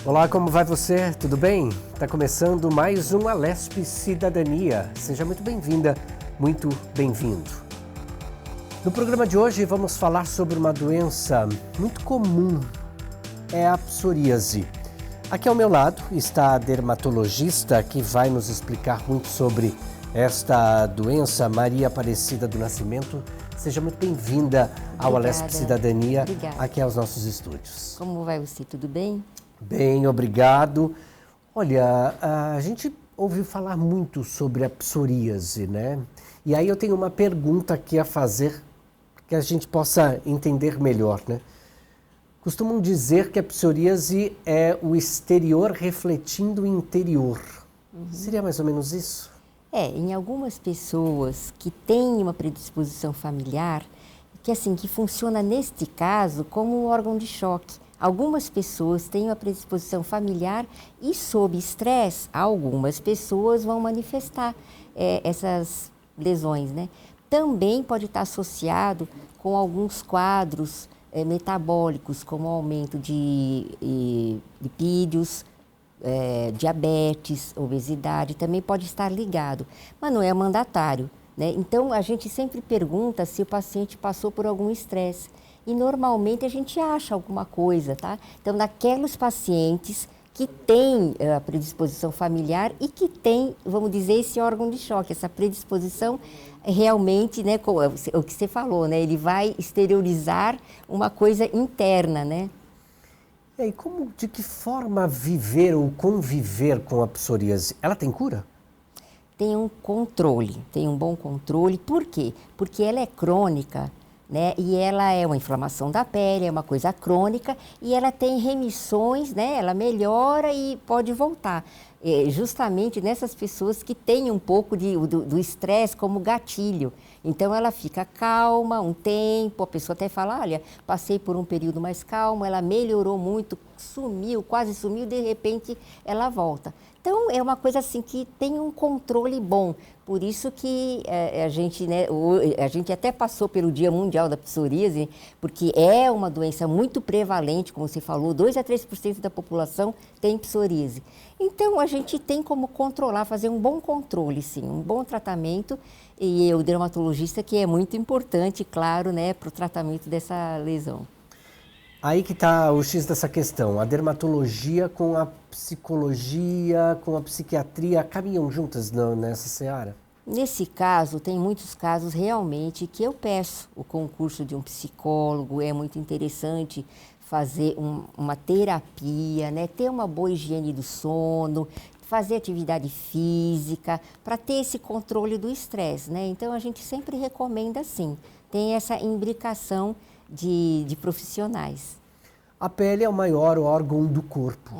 Olá, como vai você? Tudo bem? Está começando mais um Alesp Cidadania. Seja muito bem-vinda, muito bem-vindo. No programa de hoje vamos falar sobre uma doença muito comum, é a psoríase. Aqui ao meu lado está a dermatologista que vai nos explicar muito sobre esta doença, Maria Aparecida do Nascimento. Seja muito bem-vinda ao Alesp Cidadania, aqui aos nossos estúdios. Como vai você? Tudo bem? Bem, obrigado. Olha, a gente ouviu falar muito sobre a psoríase, né? E aí eu tenho uma pergunta aqui a fazer, que a gente possa entender melhor, né? Costumam dizer que a psoríase é o exterior refletindo o interior. Seria mais ou menos isso? Em algumas pessoas que têm uma predisposição familiar, que funciona neste caso como um órgão de choque. Algumas pessoas têm uma predisposição familiar e sob estresse, algumas pessoas vão manifestar essas lesões, né? Também pode estar associado com alguns quadros metabólicos, como o aumento de lipídios, diabetes, obesidade, também pode estar ligado, mas não é mandatário, né? Então, a gente sempre pergunta se o paciente passou por algum estresse e normalmente a gente acha alguma coisa, tá? Então, naqueles pacientes que têm a predisposição familiar e que têm, vamos dizer, esse órgão de choque, essa predisposição realmente, né, o que você falou, né? Ele vai exteriorizar uma coisa interna, né? E aí, de que forma viver ou conviver com a psoríase? Ela tem cura? Tem um controle, tem um bom controle. Por quê? Porque ela é crônica, né? E ela é uma inflamação da pele, é uma coisa crônica e ela tem remissões, né? Ela melhora e pode voltar. Justamente nessas pessoas que têm um pouco do estresse como gatilho. Então, ela fica calma um tempo, a pessoa até fala, olha, passei por um período mais calmo, ela melhorou muito, sumiu, quase sumiu, de repente ela volta. Então, é uma coisa assim que tem um controle bom. Por isso que a gente até passou pelo Dia Mundial da Psoríase, porque é uma doença muito prevalente, como você falou, 2 a 3% da população tem psoríase. Então, a gente tem como controlar, fazer um bom controle, sim, um bom tratamento. E o dermatologista, que é muito importante, claro, né, para o tratamento dessa lesão. Aí que está o X dessa questão. A dermatologia com a psicologia, com a psiquiatria, caminham juntas nessa seara? Nesse caso, tem muitos casos realmente que eu peço o concurso de um psicólogo, é muito interessante fazer uma terapia, né? Ter uma boa higiene do sono, fazer atividade física, para ter esse controle do estresse, né? Então, a gente sempre recomenda, sim, tem essa imbricação de profissionais. A pele é o maior órgão do corpo,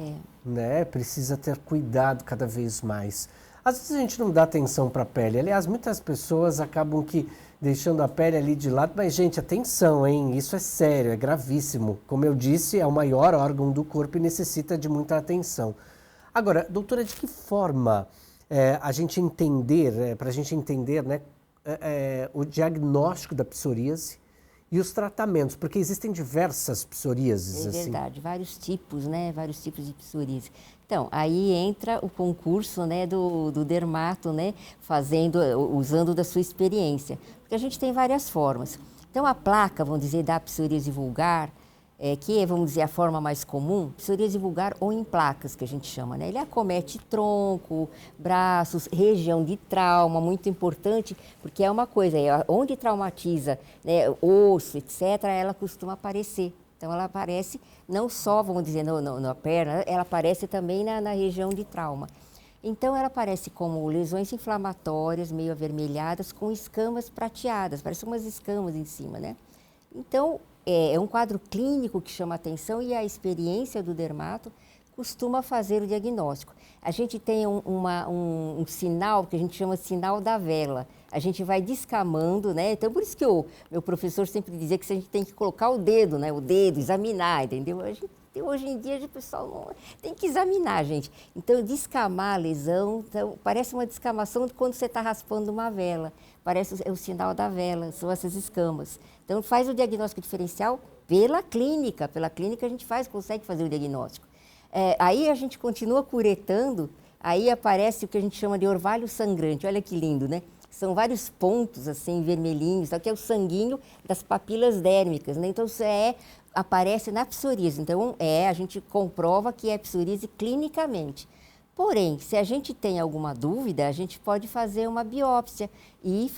né? Precisa ter cuidado cada vez mais. Às vezes a gente não dá atenção para a pele. Aliás, muitas pessoas acabam deixando a pele ali de lado. Mas, gente, atenção, hein? Isso é sério, é gravíssimo. Como eu disse, é o maior órgão do corpo e necessita de muita atenção. Agora, doutora, de que forma a gente entender, para a gente entender, né, o diagnóstico da psoríase e os tratamentos? Porque existem diversas psoríases. É verdade, vários tipos, né? Vários tipos de psoríase. Então, aí entra o concurso, né, do dermato, né, usando da sua experiência. Porque a gente tem várias formas. Então, a placa, vamos dizer, da psoríase vulgar, que é, vamos dizer, a forma mais comum, psoríase vulgar ou em placas, que a gente chama, né? Ele acomete tronco, braços, região de trauma, muito importante, porque é uma coisa, onde traumatiza, né, osso, etc., ela costuma aparecer. Então, ela aparece não só, vamos dizer, na perna, ela aparece também na região de trauma. Então, ela aparece como lesões inflamatórias, meio avermelhadas, com escamas prateadas, parecem umas escamas em cima, né? Então, é um quadro clínico que chama atenção e a experiência do dermato costuma fazer o diagnóstico. A gente tem um sinal que a gente chama de sinal da vela. A gente vai descamando, né? Então, por isso que o meu professor sempre dizia que a gente tem que colocar o dedo, né? O dedo, examinar, entendeu? Hoje em dia, o pessoal não tem que examinar, gente. Então, descamar a lesão, então, parece uma descamação de quando você está raspando uma vela. Parece o sinal da vela, são essas escamas. Então, faz o diagnóstico diferencial pela clínica. Pela clínica, a gente consegue fazer o diagnóstico. Aí a gente continua curetando, aí aparece o que a gente chama de orvalho sangrante. Olha que lindo, né? São vários pontos, assim, vermelhinhos, que é o sanguinho das papilas dérmicas, né? Então, isso aparece na psoríase. Então, a gente comprova que é psoríase clinicamente. Porém, se a gente tem alguma dúvida, a gente pode fazer uma biópsia e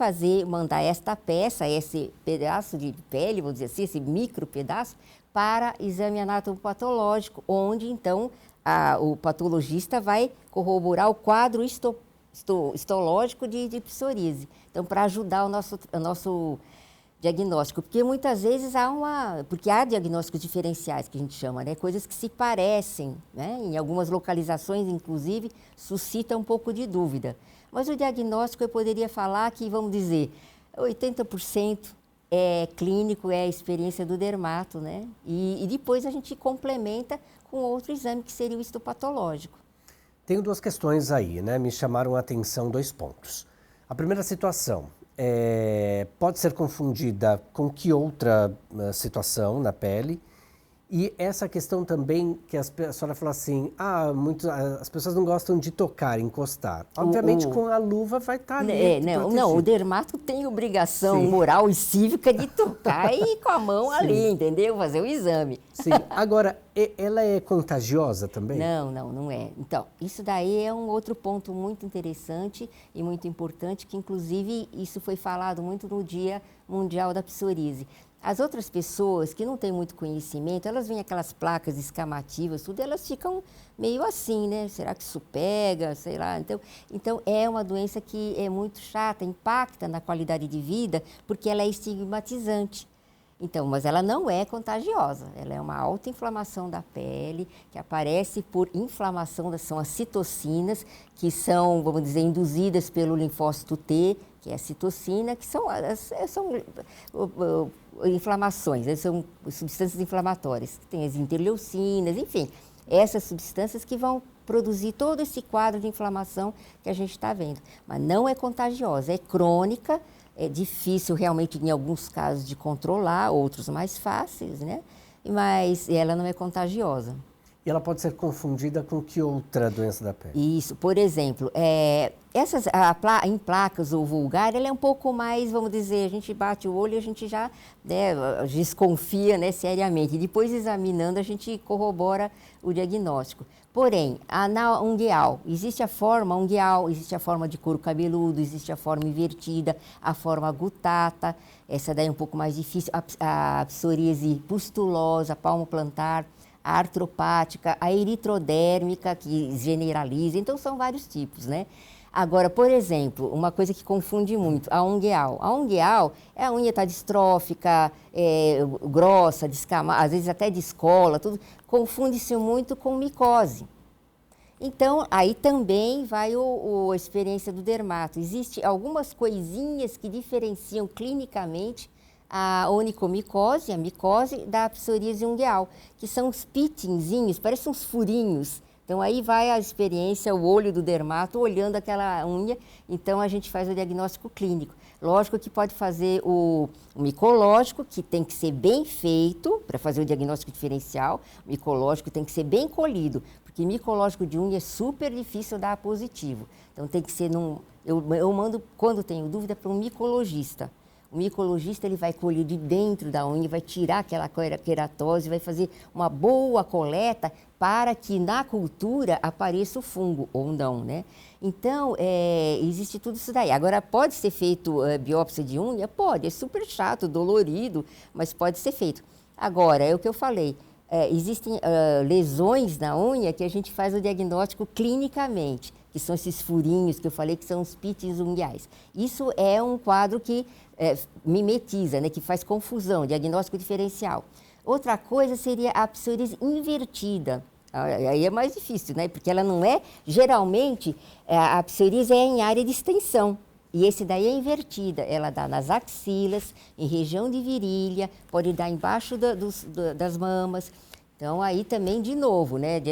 mandar esta peça, esse pedaço de pele, vamos dizer assim, esse micro pedaço, para exame anatomopatológico, onde, então, o patologista vai corroborar o quadro histológico de psoríase. Então, para ajudar o nosso diagnóstico, porque muitas vezes porque há diagnósticos diferenciais, que a gente chama, né? Coisas que se parecem, né? Em algumas localizações, inclusive, suscita um pouco de dúvida. Mas o diagnóstico, eu poderia falar que, vamos dizer, 80% é clínico, é a experiência do dermato, né? E depois a gente complementa com outro exame, que seria o histopatológico. Tenho duas questões aí, né? Me chamaram a atenção 2 pontos. A primeira situação, pode ser confundida com que outra situação na pele? E essa questão também que a senhora falou assim, as pessoas não gostam de tocar, encostar. Obviamente com a luva vai estar ali. Não, o dermato tem obrigação moral e cívica de tocar e com a mão ali, entendeu? Fazer o exame. Sim. Agora, ela é contagiosa também? Não é. Então, isso daí é um outro ponto muito interessante e muito importante, que inclusive isso foi falado muito no Dia Mundial da Psoríase. As outras pessoas que não têm muito conhecimento, elas veem aquelas placas escamativas, tudo, elas ficam meio assim, né? Será que isso pega? Sei lá. Então, é uma doença que é muito chata, impacta na qualidade de vida, porque ela é estigmatizante. Então, mas ela não é contagiosa, ela é uma autoinflamação da pele, que aparece por inflamação, são as citocinas, que são, vamos dizer, induzidas pelo linfócito T, que é a citocina, que são inflamações, são substâncias inflamatórias, tem as interleucinas, enfim, essas substâncias que vão produzir todo esse quadro de inflamação que a gente está vendo. Mas não é contagiosa, é crônica, é difícil realmente em alguns casos de controlar, outros mais fáceis, né? Mas ela não é contagiosa. E ela pode ser confundida com que outra doença da pele? Isso, por exemplo, em placas ou vulgar, ela é um pouco mais, vamos dizer, a gente bate o olho e a gente já desconfia, né, seriamente. E depois, examinando, a gente corrobora o diagnóstico. Porém, na ungueal, existe a forma ungueal, existe a forma de couro cabeludo, existe a forma invertida, a forma gutata, essa daí é um pouco mais difícil, a psoríase pustulosa, palmoplantar, a artropática, a eritrodérmica, que generaliza, então são vários tipos, né? Agora, por exemplo, uma coisa que confunde muito, a ungueal. A ungueal, a unha está distrófica, grossa, descamada, às vezes até descola, tudo, confunde-se muito com micose. Então, aí também vai a experiência do dermato. Existem algumas coisinhas que diferenciam clinicamente a onicomicose, a micose, da psoríase ungueal, que são os pitinzinhos, parecem uns furinhos. Então, aí vai a experiência, o olho do dermato olhando aquela unha, então a gente faz o diagnóstico clínico. Lógico que pode fazer o micológico, que tem que ser bem feito para fazer o diagnóstico diferencial. O micológico tem que ser bem colhido, porque micológico de unha é super difícil dar positivo. Então, tem que ser eu mando, quando tenho dúvida, para um micologista. O micologista, ele vai colher de dentro da unha, vai tirar aquela queratose, vai fazer uma boa coleta para que na cultura apareça o fungo, ou não, né? Então, existe tudo isso daí. Agora, pode ser feito biópsia de unha? Pode, é super chato, dolorido, mas pode ser feito. Agora, é o que eu falei, existem lesões na unha que a gente faz o diagnóstico clinicamente, que são esses furinhos que eu falei, que são os pites ungueais. Isso é um quadro que mimetiza, né, que faz confusão, diagnóstico diferencial. Outra coisa seria a psoríase invertida. Aí é mais difícil, né? Porque ela não é, geralmente, a psoríase é em área de extensão. E esse daí é invertida. Ela dá nas axilas, em região de virilha, pode dar embaixo das mamas. Então, aí também, de novo, né?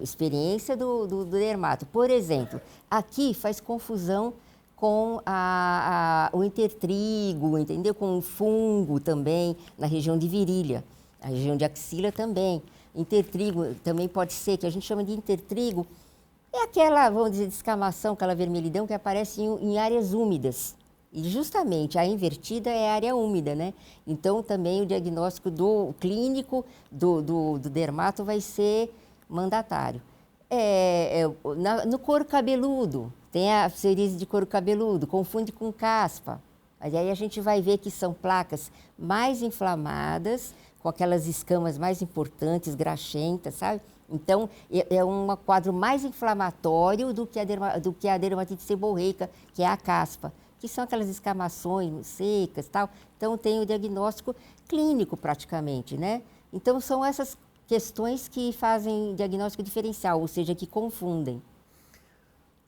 Experiência do dermato. Por exemplo, aqui faz confusão com o intertrigo, entendeu? Com o fungo também, na região de virilha, na região de axila também. Intertrigo também pode ser, que a gente chama de intertrigo, é aquela, vamos dizer, descamação, aquela vermelhidão que aparece em áreas úmidas. E justamente a invertida é a área úmida, né? Então também o diagnóstico do clínico do dermato vai ser mandatário. No couro cabeludo, tem a psoríase de couro cabeludo, confunde com caspa. Mas aí a gente vai ver que são placas mais inflamadas, com aquelas escamas mais importantes, graxentas, sabe? Então, é um quadro mais inflamatório do que a dermatite seborreica, que é a caspa, que são aquelas escamações secas e tal. Então, tem o diagnóstico clínico praticamente, né? Então, são essas questões que fazem diagnóstico diferencial, ou seja, que confundem.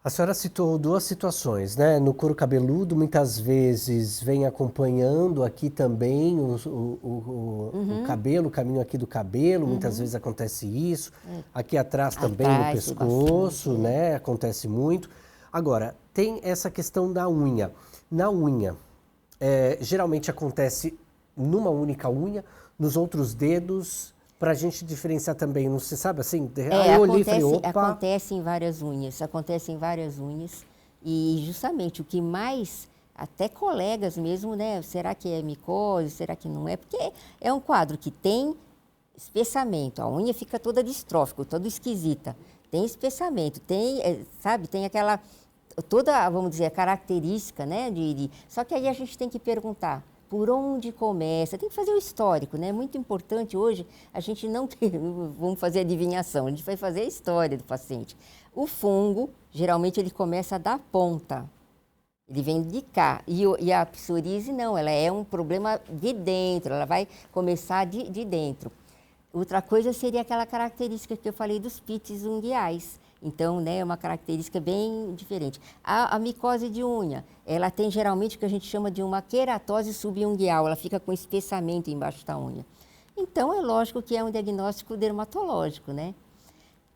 A senhora citou duas situações, né? No couro cabeludo, muitas vezes vem acompanhando aqui também o cabelo, o caminho aqui do cabelo, muitas vezes acontece isso. Aqui atrás também no pescoço, né? Acontece muito. Agora, tem essa questão da unha. Na unha, geralmente acontece numa única unha, nos outros dedos, para a gente diferenciar também, não se sabe assim? Eu olhei e falei, opa. Acontece em várias unhas, e justamente o que mais, até colegas mesmo, né? Será que é micose, será que não é? Porque é um quadro que tem espessamento, a unha fica toda distrófica, toda esquisita, tem espessamento, tem, sabe, tem aquela, toda, vamos dizer, a característica, né? Só que aí a gente tem que perguntar, por onde começa? Tem que fazer o histórico, né? Muito importante hoje, a gente não vamos fazer adivinhação, a gente vai fazer a história do paciente. O fungo, geralmente ele começa da ponta, ele vem de cá. E a psoríase não, ela é um problema de dentro, ela vai começar de dentro. Outra coisa seria aquela característica que eu falei dos pites unguiais. Então, né, é uma característica bem diferente. A micose de unha, ela tem geralmente o que a gente chama de uma queratose subunguial, ela fica com espessamento embaixo da unha. Então, é lógico que é um diagnóstico dermatológico, né?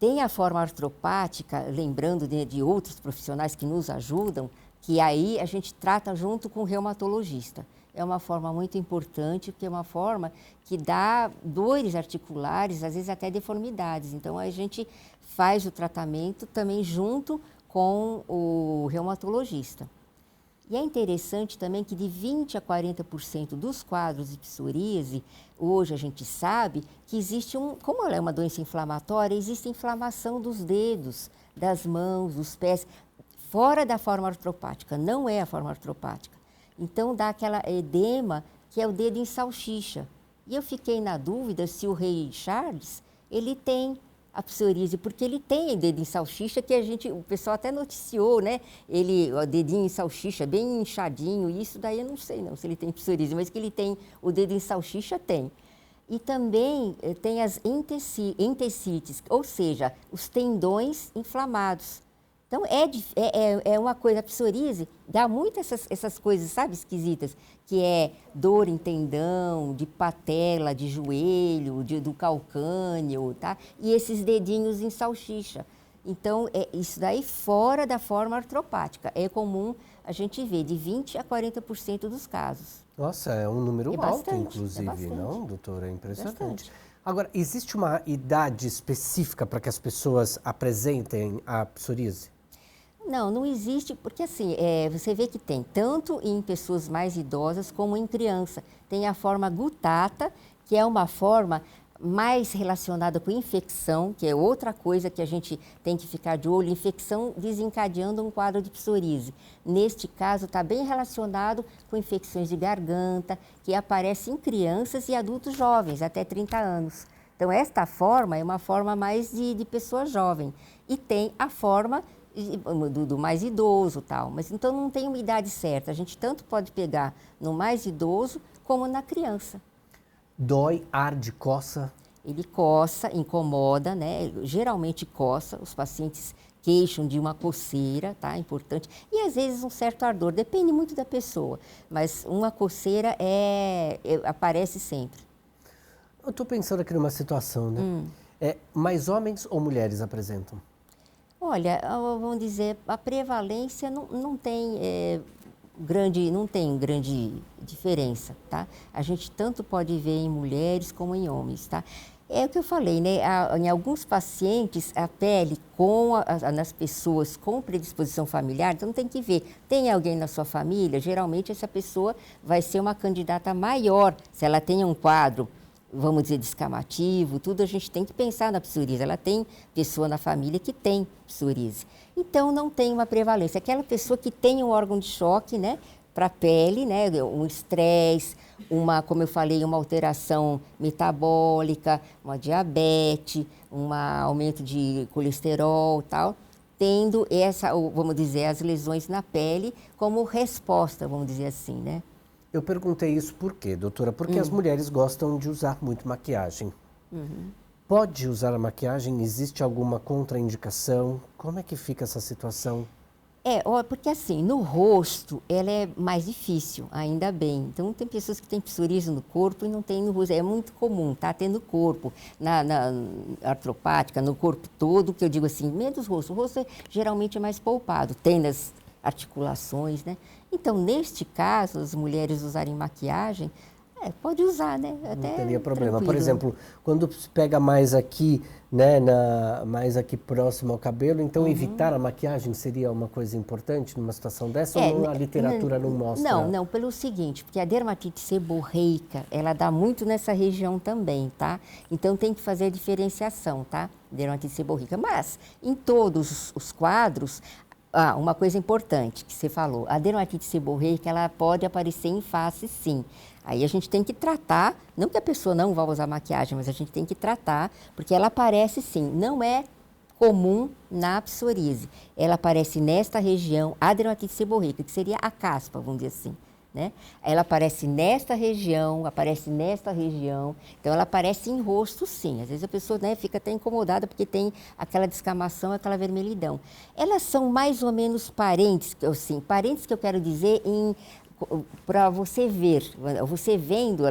Tem a forma artropática, lembrando de outros profissionais que nos ajudam, que aí a gente trata junto com o reumatologista. É uma forma muito importante, porque é uma forma que dá dores articulares, às vezes até deformidades. Então, a gente faz o tratamento também junto com o reumatologista. E é interessante também que de 20% a 40% dos quadros de psoríase, hoje a gente sabe que existe como ela é uma doença inflamatória, existe inflamação dos dedos, das mãos, dos pés, fora da forma artropática, não é a forma artropática. Então dá aquela edema que é o dedo em salsicha. E eu fiquei na dúvida se o rei Charles, ele tem a psoríase, porque ele tem dedo em salsicha, que o pessoal até noticiou, né? O dedinho em salsicha, bem inchadinho, isso daí eu não sei não se ele tem psoríase, mas que ele tem o dedo em salsicha, tem. E também tem as entecites, ou seja, os tendões inflamados. Então, é uma coisa, a psoríase dá muito essas coisas, sabe, esquisitas, que é dor em tendão, de patela, de joelho, do calcâneo, tá? E esses dedinhos em salsicha. Então, isso daí fora da forma artropática. É comum a gente ver de 20% a 40% dos casos. Nossa, é um número alto, bastante, inclusive, não, doutora? É impressionante. Bastante. Agora, existe uma idade específica para que as pessoas apresentem a psoríase? Não existe, porque assim, você vê que tem tanto em pessoas mais idosas como em criança. Tem a forma gutata, que é uma forma mais relacionada com infecção, que é outra coisa que a gente tem que ficar de olho, infecção desencadeando um quadro de psoríase. Neste caso, está bem relacionado com infecções de garganta, que aparecem em crianças e adultos jovens, até 30 anos. Então, esta forma é uma forma mais de pessoa jovem. E tem a forma do mais idoso, tal. Mas então não tem uma idade certa. A gente tanto pode pegar no mais idoso como na criança. Dói, arde, coça? Ele coça, incomoda, né? Geralmente coça. Os pacientes queixam de uma coceira, tá? Importante. E às vezes um certo ardor, depende muito da pessoa. Mas uma coceira aparece sempre. Eu estou pensando aqui numa situação, né? Mais homens ou mulheres apresentam? Olha, vamos dizer, a prevalência não tem grande diferença, tá? A gente tanto pode ver em mulheres como em homens, tá? É o que eu falei, né? Em alguns pacientes, a pele nas pessoas com predisposição familiar, então tem que ver, tem alguém na sua família? Geralmente essa pessoa vai ser uma candidata maior, se ela tem um quadro, vamos dizer, descamativo, tudo, a gente tem que pensar na psoríase. Ela tem pessoa na família que tem psoríase. Então, não tem uma prevalência. Aquela pessoa que tem um órgão de choque, né, para a pele, né, um estresse, como eu falei, uma alteração metabólica, uma diabetes, um aumento de colesterol e tal, tendo vamos dizer, as lesões na pele como resposta, vamos dizer assim, né? Eu perguntei isso por quê, doutora? Porque as mulheres gostam de usar muito maquiagem. Pode usar a maquiagem? Existe alguma contraindicação? Como é que fica essa situação? Porque assim, no rosto, ela é mais difícil, ainda bem. Então, tem pessoas que têm psoríase no corpo e não tem no rosto. É muito comum, tá? Ter no corpo, na artropática, no corpo todo, que eu digo assim, menos rosto. O rosto geralmente é mais polpado, tem nas articulações, né? Então, neste caso, as mulheres usarem maquiagem, pode usar, né? Até não teria problema. tranquilo. Por exemplo, quando se pega mais aqui, né, mais aqui próximo ao cabelo, então evitar a maquiagem seria uma coisa importante numa situação dessa ou a literatura não mostra? Não, pelo seguinte, porque a dermatite seborreica, ela dá muito nessa região também, tá? Então tem que fazer a diferenciação, tá? Dermatite seborreica. Mas em todos os quadros, uma coisa importante que você falou, a dermatite seborreica, ela pode aparecer em face, sim. Aí a gente tem que tratar, não que a pessoa não vá usar maquiagem, mas a gente tem que tratar, porque ela aparece sim, não é comum na psoríase. Ela aparece nesta região, a dermatite seborreica, que seria a caspa, vamos dizer assim, né? Ela aparece nesta região, então ela aparece em rosto sim. Às vezes a pessoa, né, fica até incomodada porque tem aquela descamação, aquela vermelhidão. Elas são mais ou menos parentes que eu quero dizer para você ver, você vendo,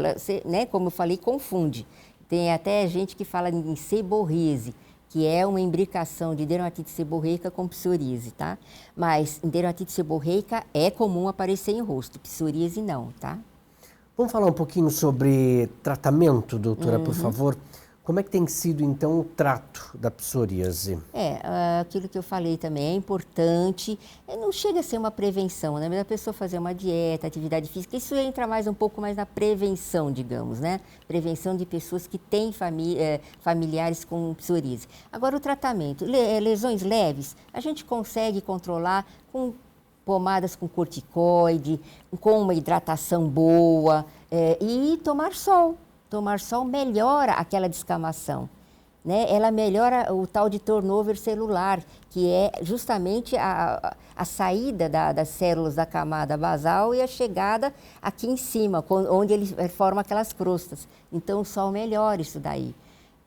né, como eu falei, confunde. Tem até gente que fala em seborreise, que é uma imbricação de dermatite seborreica com psoríase, tá? Mas em dermatite seborreica é comum aparecer em rosto, psoríase não, tá? Vamos falar um pouquinho sobre tratamento, doutora, por favor? Como é que tem sido, então, o trato da psoríase? Aquilo que eu falei também é importante. Não chega a ser uma prevenção, né? Mas a pessoa fazer uma dieta, atividade física, isso entra um pouco mais na prevenção, digamos, né? Prevenção de pessoas que têm familiares com psoríase. Agora, o tratamento, lesões leves, a gente consegue controlar com pomadas com corticoide, com uma hidratação boa e tomar sol. Tomar sol melhora aquela descamação, né? Ela melhora o tal de turnover celular, que é justamente a saída das células da camada basal e a chegada aqui em cima, onde ele forma aquelas crostas. Então, o sol melhora isso daí.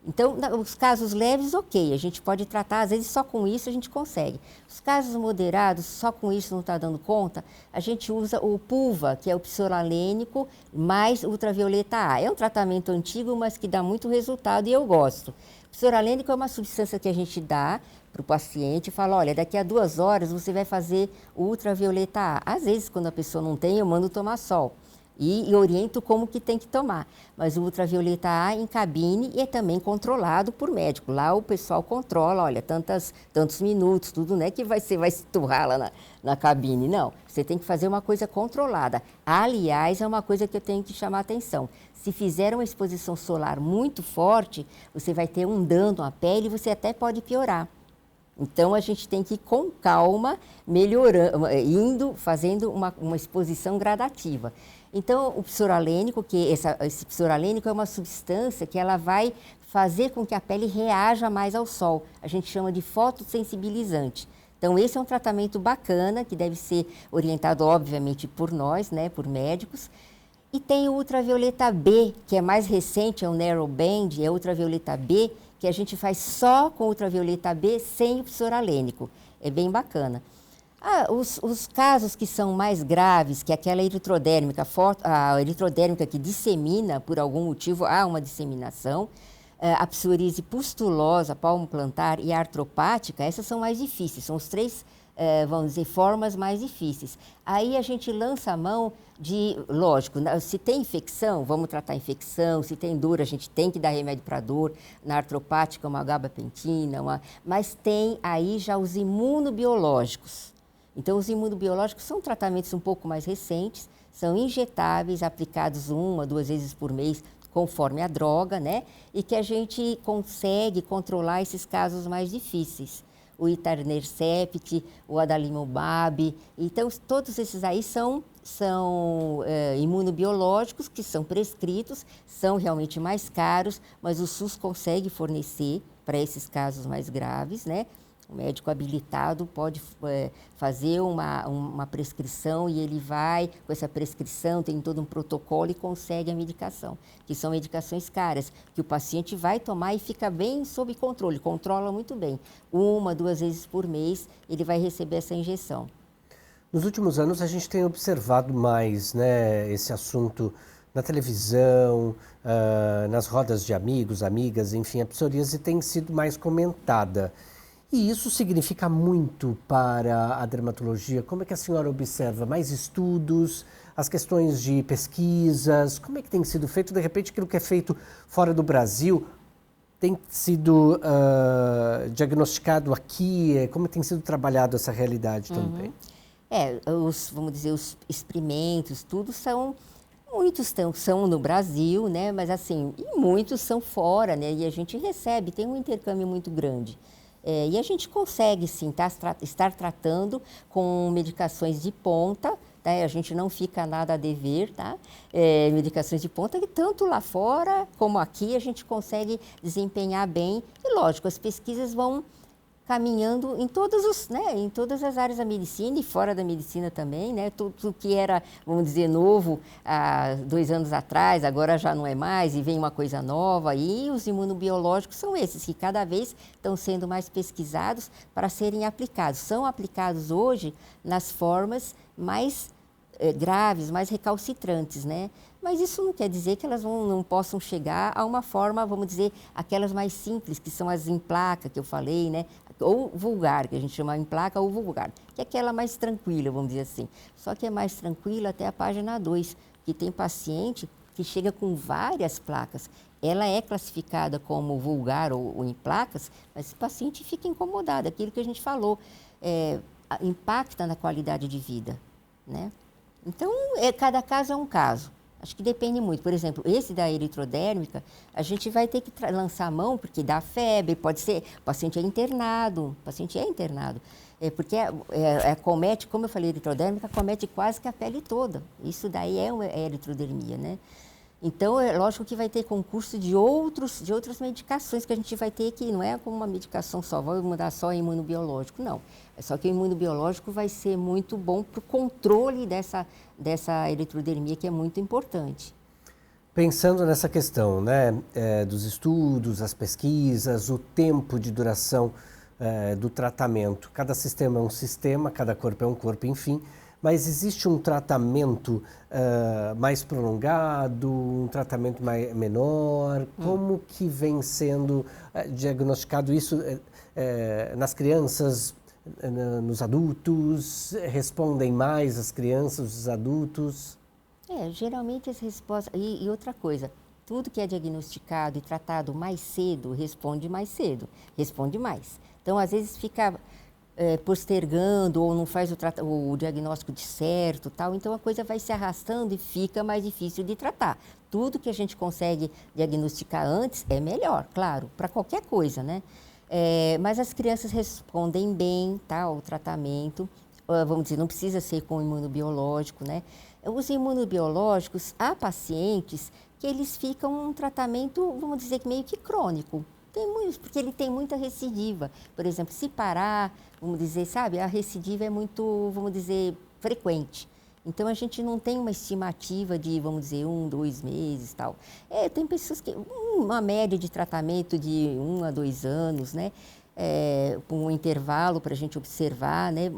Então, os casos leves, ok, a gente pode tratar, às vezes só com isso a gente consegue. Os casos moderados, só com isso não está dando conta, a gente usa o PUVA, que é o psoralênico, mais ultravioleta A. É um tratamento antigo, mas que dá muito resultado e eu gosto. O psoralênico é uma substância que a gente dá para o paciente e fala, olha, daqui a 2 horas você vai fazer o ultravioleta A. Às vezes, quando a pessoa não tem, eu mando tomar sol. E oriento como que tem que tomar. Mas o ultravioleta A em cabine é também controlado por médico. Lá o pessoal controla, olha, tantos minutos, tudo, né, que você vai se turrar lá na cabine. Não, você tem que fazer uma coisa controlada. Aliás, é uma coisa que eu tenho que chamar a atenção. Se fizer uma exposição solar muito forte, você vai ter um dano à pele e você até pode piorar. Então, a gente tem que ir com calma, melhorando, fazendo uma exposição gradativa. Então, o psoralênico, esse psoralênico é uma substância que ela vai fazer com que a pele reaja mais ao sol. A gente chama de fotossensibilizante. Então, esse é um tratamento bacana, que deve ser orientado, obviamente, por nós, né, por médicos. E tem o ultravioleta B, que é mais recente, é o narrowband, é o ultravioleta B, que a gente faz só com ultravioleta B sem o psoralênico. É bem bacana. Os casos que são mais graves, que é aquela eritrodérmica, a eritrodérmica que dissemina, por algum motivo, há uma disseminação, a psoríase pustulosa, palmo plantar e a artropática, essas são mais difíceis, são os 3 vamos dizer, formas mais difíceis. Aí a gente lança a mão de, lógico, se tem infecção, vamos tratar a infecção, se tem dor, a gente tem que dar remédio para dor, na artropática uma gabapentina, mas tem aí já os imunobiológicos. Então, os imunobiológicos são tratamentos um pouco mais recentes, são injetáveis, aplicados 1 a 2 vezes por mês, conforme a droga, né? E que a gente consegue controlar esses casos mais difíceis. O etanercept, o adalimumab, então todos esses aí são imunobiológicos que são prescritos, são realmente mais caros, mas o SUS consegue fornecer para esses casos mais graves, né? O médico habilitado pode fazer uma prescrição e ele vai, com essa prescrição, tem todo um protocolo e consegue a medicação, que são medicações caras, que o paciente vai tomar e fica bem sob controle, controla muito bem. 1, 2 vezes por mês ele vai receber essa injeção. Nos últimos anos a gente tem observado mais, né, esse assunto na televisão, nas rodas de amigos, amigas, enfim, a psoríase tem sido mais comentada. E isso significa muito para a dermatologia? Como é que a senhora observa? Mais estudos, as questões de pesquisas, como é que tem sido feito? De repente, aquilo que é feito fora do Brasil tem sido diagnosticado aqui? Como tem sido trabalhado essa realidade também? Vamos dizer, os experimentos, tudo muitos são no Brasil, né? Mas assim, e muitos são fora, né? E a gente recebe, tem um intercâmbio muito grande. E a gente consegue, sim, estar tratando com medicações de ponta, tá? A gente não fica nada a dever, tá? Medicações de ponta que tanto lá fora como aqui a gente consegue desempenhar bem. E, lógico, as pesquisas vão caminhando em em todas as áreas da medicina e fora da medicina também, né? Tudo que era, vamos dizer, novo há 2 anos atrás, agora já não é mais e vem uma coisa nova. E os imunobiológicos são esses que cada vez estão sendo mais pesquisados para serem aplicados. São aplicados hoje nas formas mais graves, mais recalcitrantes, né? Mas isso não quer dizer que elas não possam chegar a uma forma, vamos dizer, aquelas mais simples, que são as em placa, que eu falei, né? Ou vulgar, que a gente chama em placa, ou vulgar, que é aquela mais tranquila, vamos dizer assim. Só que é mais tranquila até a página 2, que tem paciente que chega com várias placas. Ela é classificada como vulgar ou em placas, mas esse paciente fica incomodado, aquilo que a gente falou, impacta na qualidade de vida, né? Então, cada caso é um caso. Acho que depende muito. Por exemplo, esse da eritrodérmica, a gente vai ter que lançar a mão, porque dá febre, pode ser, o paciente é internado, porque acomete, como eu falei, eritrodérmica, acomete quase que a pele toda. Isso daí é eritrodermia, né? Então, é lógico que vai ter concurso de outras medicações que a gente vai ter que, não é como uma medicação só, vai mudar só imunobiológico, não. É só que o imunobiológico vai ser muito bom para o controle dessa eritrodermia, que é muito importante. Pensando nessa questão, né, dos estudos, as pesquisas, o tempo de duração do tratamento, cada sistema é um sistema, cada corpo é um corpo, enfim, mas existe um tratamento mais prolongado, um tratamento menor? Como que vem sendo diagnosticado isso nas crianças, nos adultos? Respondem mais as crianças, os adultos? Geralmente as respostas... E outra coisa, tudo que é diagnosticado e tratado mais cedo, responde mais cedo, responde mais. Então, às vezes fica... postergando ou não faz o diagnóstico de certo, tal, então a coisa vai se arrastando e fica mais difícil de tratar. Tudo que a gente consegue diagnosticar antes é melhor, claro, para qualquer coisa, né? Mas as crianças respondem bem, tá, ao tratamento, vamos dizer, não precisa ser com imunobiológico, né? Os imunobiológicos, há pacientes que eles ficam um tratamento, vamos dizer, meio que crônico. Porque ele tem muita recidiva. Por exemplo, se parar, vamos dizer, sabe, a recidiva é muito, vamos dizer, frequente. Então, a gente não tem uma estimativa de, vamos dizer, 1, 2 meses e tal. Tem pessoas que, uma média de tratamento de 1 a 2 anos, né? Com um intervalo para a gente observar, né?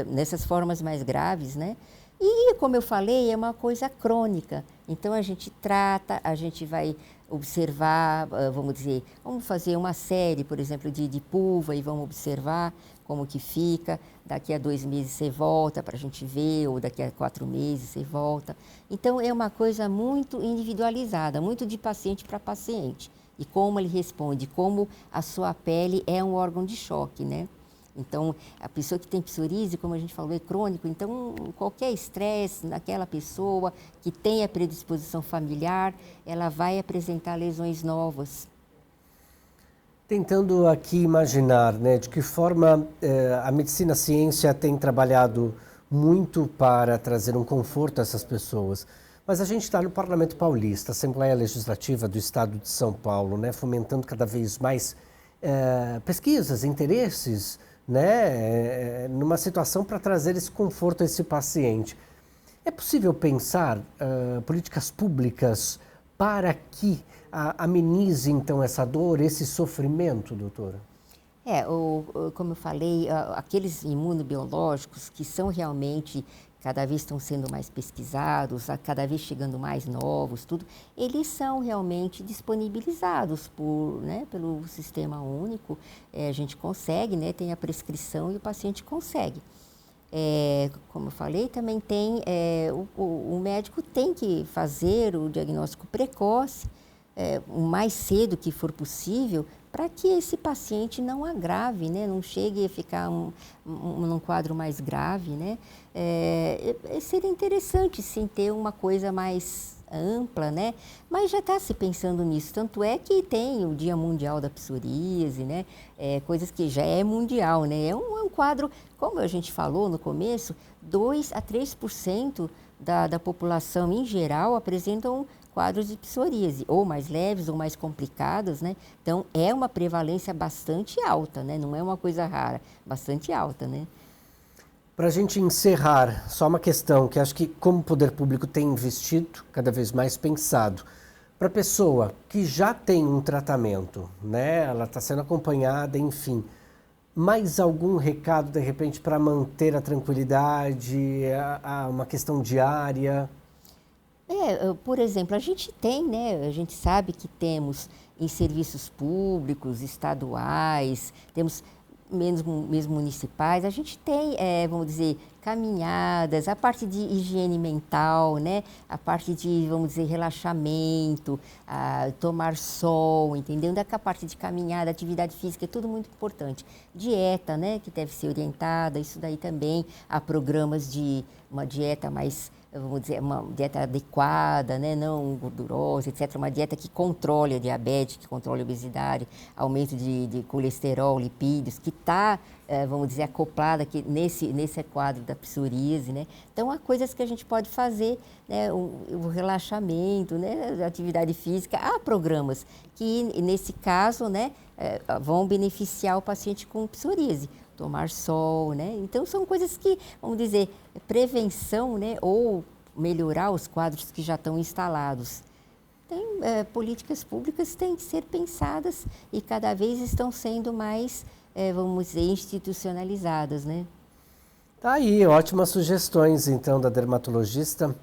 Nessas formas mais graves, né? E, como eu falei, é uma coisa crônica. Então, a gente trata, a gente vai observar, vamos dizer, vamos fazer uma série, por exemplo, de pulva e vamos observar como que fica. Daqui a 2 meses você volta para a gente ver, ou daqui a 4 meses você volta. Então, é uma coisa muito individualizada, muito de paciente para paciente. E como ele responde, como a sua pele é um órgão de choque, né? Então, a pessoa que tem psoríase, como a gente falou, é crônico, então qualquer estresse naquela pessoa que tem a predisposição familiar, ela vai apresentar lesões novas. Tentando aqui imaginar, né, de que forma a medicina, a ciência tem trabalhado muito para trazer um conforto a essas pessoas. Mas a gente está no Parlamento Paulista, Assembleia Legislativa do Estado de São Paulo, né, fomentando cada vez mais pesquisas, interesses, né, numa situação para trazer esse conforto a esse paciente. É possível pensar políticas públicas para que amenize, então, essa dor, esse sofrimento, doutora? Como eu falei, aqueles imunobiológicos que são realmente, cada vez estão sendo mais pesquisados, cada vez chegando mais novos, tudo, eles são realmente disponibilizados pelo Sistema Único. A gente consegue, né, tem a prescrição e o paciente consegue. Como eu falei, também tem, o médico tem que fazer o diagnóstico precoce, o mais cedo que for possível, para que esse paciente não agrave, né? Não chegue a ficar num quadro mais grave, né? Seria interessante, sim, ter uma coisa mais ampla, né? Mas já está se pensando nisso, tanto é que tem o Dia Mundial da Psoríase, né? Coisas que já é mundial, né? É um quadro, como a gente falou no começo, 2 a 3% da população em geral apresentam quadros de psoríase, ou mais leves ou mais complicados, né? Então, é uma prevalência bastante alta, né? Não é uma coisa rara, bastante alta, né? Para a gente encerrar, só uma questão que acho que como o poder público tem investido, cada vez mais pensado, para a pessoa que já tem um tratamento, né? Ela está sendo acompanhada, enfim, mais algum recado, de repente, para manter a tranquilidade, uma questão diária? Por exemplo, a gente tem, né? A gente sabe que temos em serviços públicos, estaduais, temos mesmo municipais, a gente tem, vamos dizer, caminhadas, a parte de higiene mental, né? A parte de, vamos dizer, relaxamento, tomar sol, entendeu? A parte de caminhada, atividade física, é tudo muito importante. Dieta, né? Que deve ser orientada, isso daí também. Há programas de uma dieta mais, vamos dizer, uma dieta adequada, né? Não gordurosa, etc. Uma dieta que controle a diabetes, que controle a obesidade, aumento de colesterol, lipídios, que está, vamos dizer, acoplada aqui nesse quadro da psoríase, né? Então, há coisas que a gente pode fazer, né? O relaxamento, né? A atividade física. Há programas que, nesse caso, né? Vão beneficiar o paciente com psoríase. Tomar sol, né? Então, são coisas que, vamos dizer, prevenção, né? Ou melhorar os quadros que já estão instalados. Políticas públicas têm que ser pensadas e cada vez estão sendo mais, vamos dizer, institucionalizadas, né? Tá aí, ótimas sugestões, então, da dermatologista,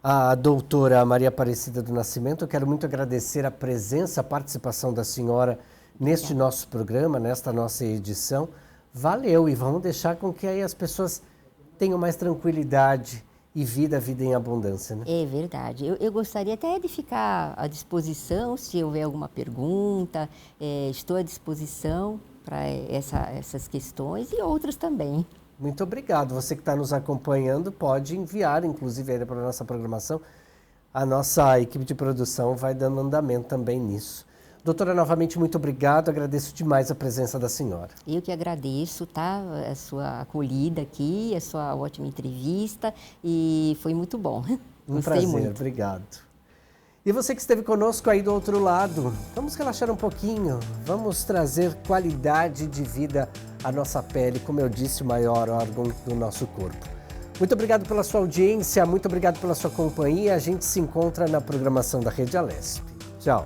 a doutora Maria Aparecida do Nascimento. Eu quero muito agradecer a presença, a participação da senhora neste nosso programa, nesta nossa edição. Valeu, e vamos deixar com que aí as pessoas tenham mais tranquilidade e vida em abundância, né? É verdade. Eu gostaria até de ficar à disposição, se houver alguma pergunta, estou à disposição para essas questões e outras também. Muito obrigado. Você que está nos acompanhando pode enviar, inclusive, para a nossa programação. A nossa equipe de produção vai dando andamento também nisso. Doutora, novamente, muito obrigado. Agradeço demais a presença da senhora. Eu que agradeço, tá? A sua acolhida aqui, a sua ótima entrevista e foi muito bom. Um prazer, muito. Obrigado. E você que esteve conosco aí do outro lado, vamos relaxar um pouquinho, vamos trazer qualidade de vida à nossa pele, como eu disse, o maior órgão do nosso corpo. Muito obrigado pela sua audiência, muito obrigado pela sua companhia. A gente se encontra na programação da Rede Alesp. Tchau.